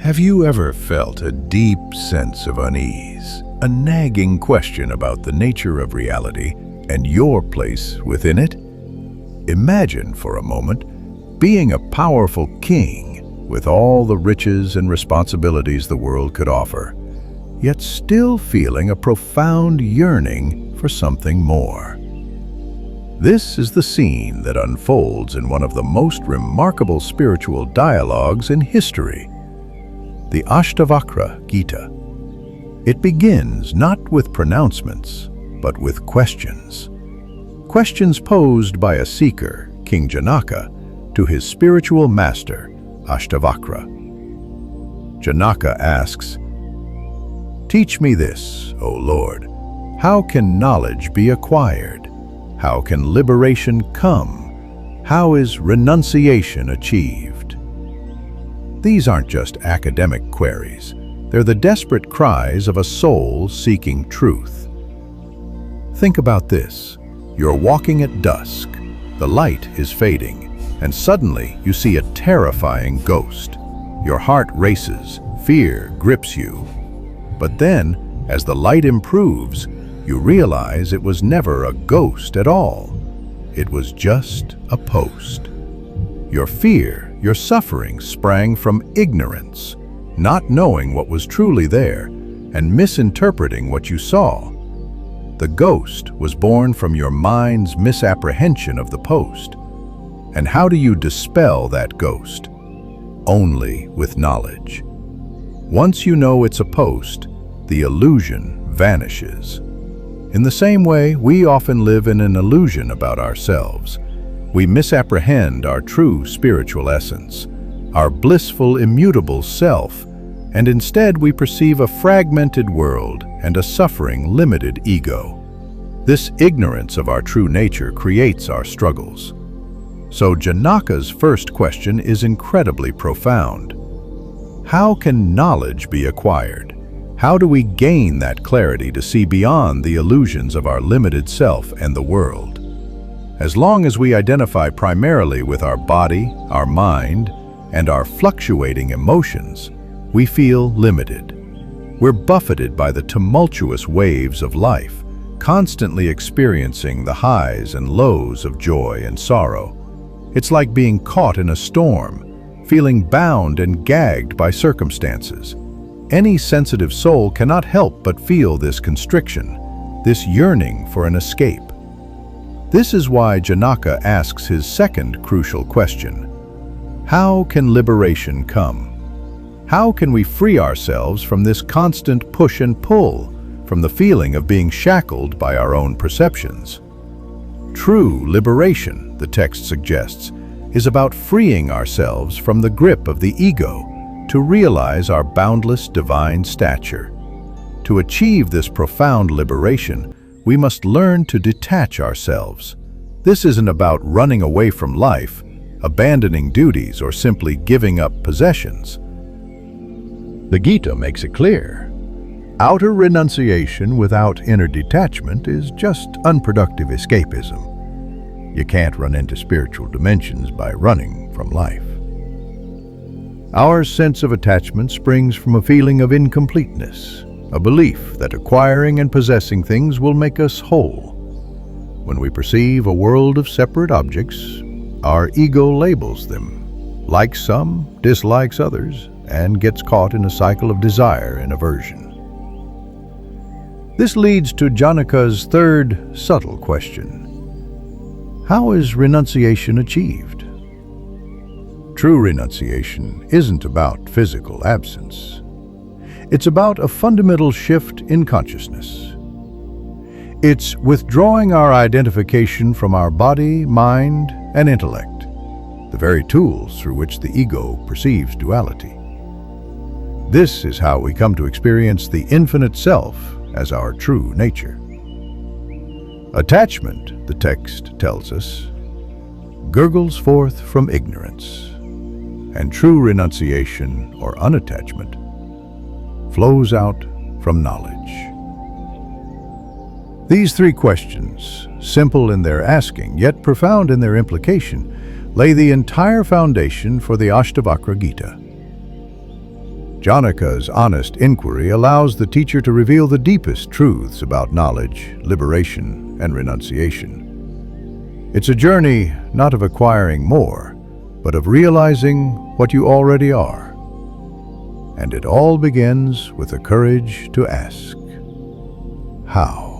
Have you ever felt a deep sense of unease, a nagging question about the nature of reality and your place within it? Imagine for a moment being a powerful king with all the riches and responsibilities the world could offer, yet still feeling a profound yearning for something more. This is the scene that unfolds in one of the most remarkable spiritual dialogues in history, the Ashtavakra Geeta. It begins not with pronouncements, but with questions. Questions posed by a seeker, King Janaka, to his spiritual master, Ashtavakra. Janaka asks, "Teach me this, O Lord. How can knowledge be acquired? How can liberation come? How is renunciation achieved?" These aren't just academic queries. They're the desperate cries of a soul seeking truth. Think about this. You're walking at dusk. The light is fading, and suddenly you see a terrifying ghost. Your heart races, fear grips you. But then, as the light improves, you realize it was never a ghost at all. It was just a post. Your fear, your suffering sprang from ignorance, not knowing what was truly there and misinterpreting what you saw. The ghost was born from your mind's misapprehension of the post. And how do you dispel that ghost? Only with knowledge. Once you know it's a post, the illusion vanishes. In the same way, we often live in an illusion about ourselves. We misapprehend our true spiritual essence, our blissful, immutable self, and instead we perceive a fragmented world and a suffering, limited ego. This ignorance of our true nature creates our struggles. So Janaka's first question is incredibly profound. How can knowledge be acquired? How do we gain that clarity to see beyond the illusions of our limited self and the world? As long as we identify primarily with our body, our mind, and our fluctuating emotions, we feel limited. We're buffeted by the tumultuous waves of life, constantly experiencing the highs and lows of joy and sorrow. It's like being caught in a storm, feeling bound and gagged by circumstances. Any sensitive soul cannot help but feel this constriction, this yearning for an escape. This is why Janaka asks his second crucial question. How can liberation come? How can we free ourselves from this constant push and pull, from the feeling of being shackled by our own perceptions? True liberation, the text suggests, is about freeing ourselves from the grip of the ego to realize our boundless divine stature. To achieve this profound liberation, we must learn to detach ourselves. This isn't about running away from life, abandoning duties, or simply giving up possessions. The Gita makes it clear. Outer renunciation without inner detachment is just unproductive escapism. You can't run into spiritual dimensions by running from life. Our sense of attachment springs from a feeling of incompleteness, a belief that acquiring and possessing things will make us whole. When we perceive a world of separate objects, our ego labels them, likes some, dislikes others, and gets caught in a cycle of desire and aversion. This leads to Janaka's third subtle question. How is renunciation achieved? True renunciation isn't about physical absence. It's about a fundamental shift in consciousness. It's withdrawing our identification from our body, mind, and intellect, the very tools through which the ego perceives duality. This is how we come to experience the infinite self as our true nature. Attachment, the text tells us, gurgles forth from ignorance, and true renunciation, or unattachment, flows out from knowledge. These three questions, simple in their asking, yet profound in their implication, lay the entire foundation for the Ashtavakra Gita. Janaka's honest inquiry allows the teacher to reveal the deepest truths about knowledge, liberation, and renunciation. It's a journey not of acquiring more, but of realizing what you already are. And it all begins with the courage to ask, how?